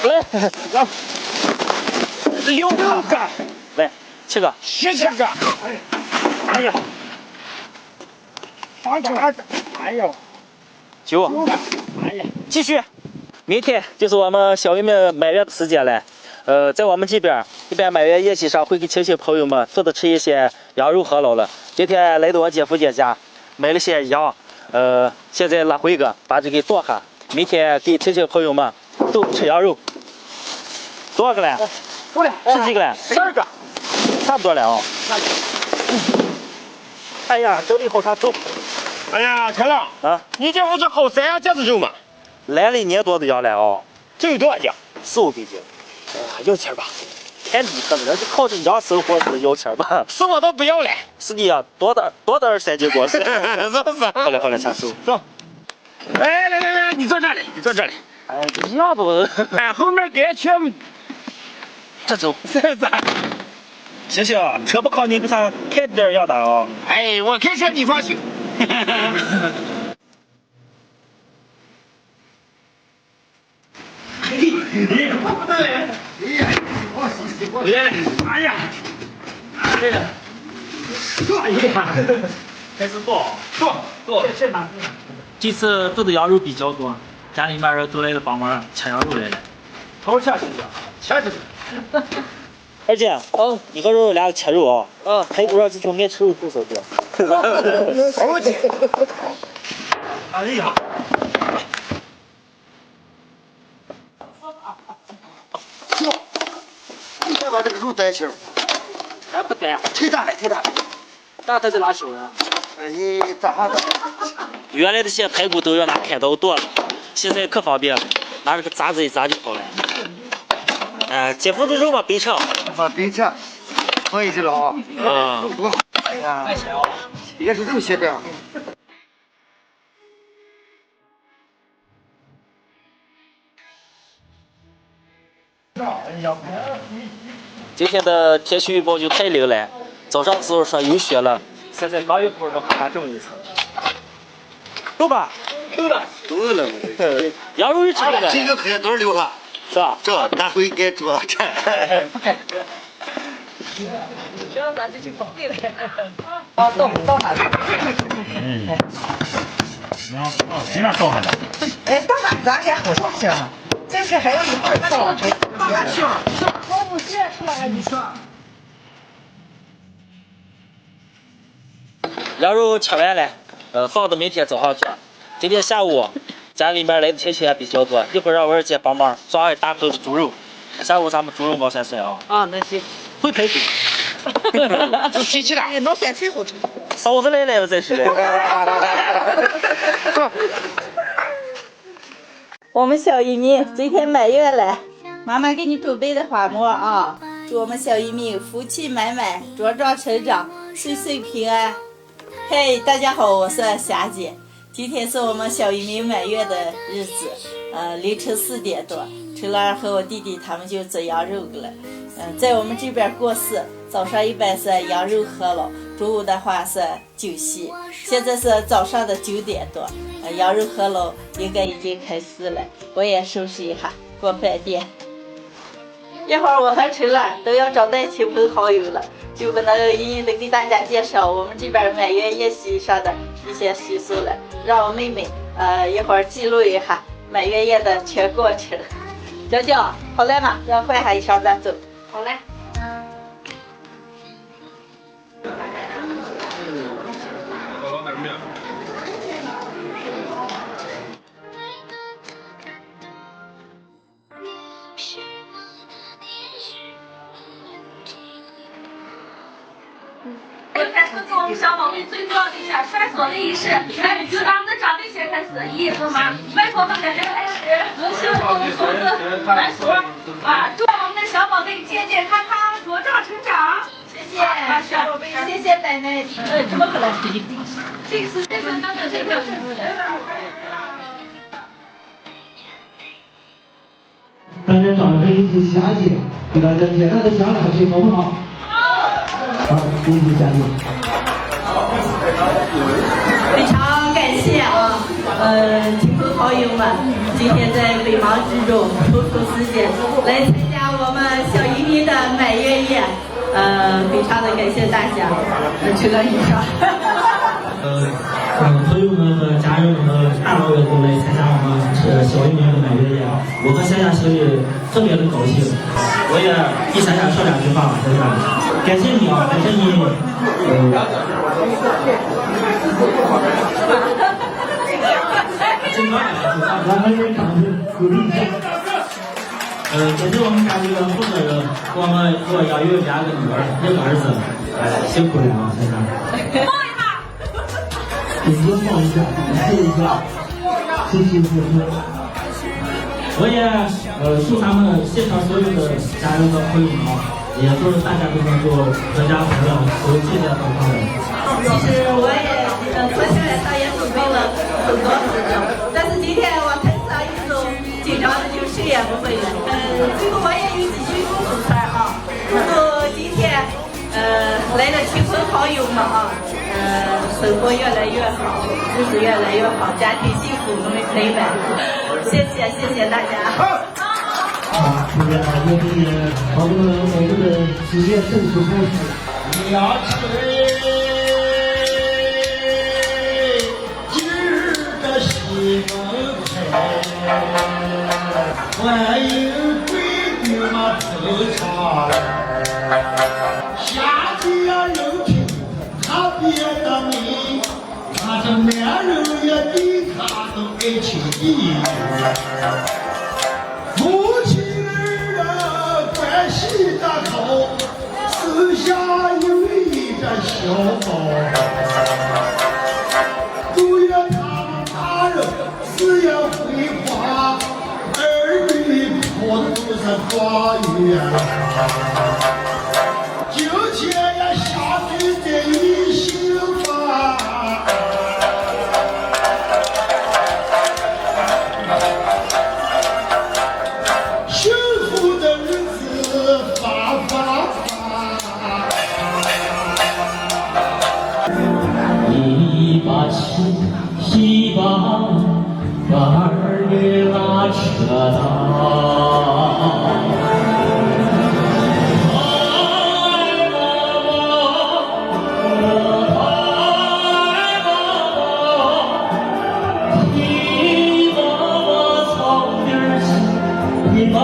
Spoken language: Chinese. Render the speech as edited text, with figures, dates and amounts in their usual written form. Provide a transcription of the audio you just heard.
来，走。6个，来7个，17个。哎呀，放这儿，哎呦9个，哎呀，继续。明天就是我们小渔民满月的时间了。在我们这边一般满月宴席上会给亲戚朋友们多的吃一些羊肉饸饹了。今天来到我姐夫家，买了些羊，现在拉回个把这给剁下，明天给亲戚朋友们都吃羊肉。多少个了？出来，十几个了？12个，差不多了啊。哎呀，整理好啥走？哎呀，天亮啊，你这不是好3样腱子肉吗？来了1年多的羊了啊，这有多少斤？15公斤。要钱吧？太厉害了，人是靠着羊生活是要钱吧？是我都不要了。是你呀，多点3斤过来。好嘞，插手。走。哎，来，你坐这里，你坐这里。哎，一样都。哎，后面给全部。这走。咋？行，车不靠你给他开点样的啊。哎，我开车你放心。哎呀，这个，哎呀，开始剁。是哪？这次做的羊肉比较多，家里面人都来了帮忙切羊肉来了。头切行不行？切。二姐，你和肉俩切肉啊。排骨让这种爱吃肉多少点？好的。哎呀。你再把这个肉带起来。还不带？太大了。那他在哪修啊？哎，咋的？原来这些排骨都要拿开刀剁了，现在可方便了，拿这个铡子一铡就好了。姐夫的肉嘛，备车。备车，可以去了啊。哎呀，也是肉些的。今天的天气预报就太灵了，早上的时候说有雪了，现在刚一会儿都还这么一层。够吧？够了。羊肉是吃这个。这个可以都是留了，是吧？这拿回给做吃。不要拿这去放地了。啊，倒哪去？尽量倒下来。哎，倒哪咱俩好上去了？这是还有一会儿倒去。别去，我不接出来，你说。羊肉切完了，放到明天早上去。今天下午家里面来的亲戚还比较多，一会儿让我二姐帮忙抓一大口的猪肉。下午咱们猪肉熬3啊。啊，那行。会排骨。就提起来。弄3菜好吃。嫂子来了再说。我们小渔民今天满月了，妈妈给你准备的花馍啊，祝我们小渔民福气满满，茁壮成长，岁岁平安。嘿，大家好，我是霞姐。今天是我们小渔民满月的日子，凌晨4点多，陈兰和我弟弟他们就做羊肉了。在我们这边过世，早上一般是羊肉饸饹，中午的话是酒席。现在是早上的9点多，羊肉饸饹应该已经开始了，我也收拾一下过饭店。一会儿我和陈兰都要招待亲朋好友了，就不能一一的给大家介绍我们这边满月宴席上的一些习俗了，让我妹妹一会儿记录一下满月宴的全过程。娇娇，好来嘛，要换下衣裳再走。好嘞。开始做我们小宝贝最重要的一下栓锁的仪式，来，就让我们的长辈先开始，一和妈，外婆们感觉开始，幸福从此满锁啊！祝我们的小宝贝健健康康，茁壮成长。谢谢，小宝贝，谢谢奶奶。这么可来？这个是这个当的这个。大家掌声一起霞姐，给大家简单的讲2句好不好？好，一起霞姐。非常感谢啊！亲朋好友们，今天在百忙之中抽出时间来参加我们小移民的满月宴，非常的感谢大家。去了一下。朋友们和家人们和大老远都来参加我们小移民的满月宴，我和夏夏心里特别的高兴。我也替夏夏说两句话吧，夏夏，感谢你啊，感谢你。然后也掌声鼓励一下。感谢我们家这个负责人，给我养育2个女儿，1个儿子，辛苦了啊，夏夏。顶多抱一下，抱一下，辛辛苦苦。我也祝他们现场所有的家人和朋友们啊，也祝大家都能够阖家团圆，都健健康康的。其实我也昨天晚上也准备了很多事情，但是今天我太上一种紧张的就谁也不会来。最后我也有几句祝福词啊，祝今天来的亲朋好友们啊。生活越来越好，日子越来越好，家庭幸福美满。谢谢大家。好，这边好多每个人实验正式开始。呀吹，今日的西门开，欢迎闺女们捧场来。夏季呀，人品。他别的美，他这男人也对他都爱情意。夫妻二人关系大好，私下有一个小宝。祝愿他们大人事业辉煌，儿女跑的都是状元。今天也下雨在一心吧，幸福的日子发发发。一把琴，一把儿女拉扯道。你把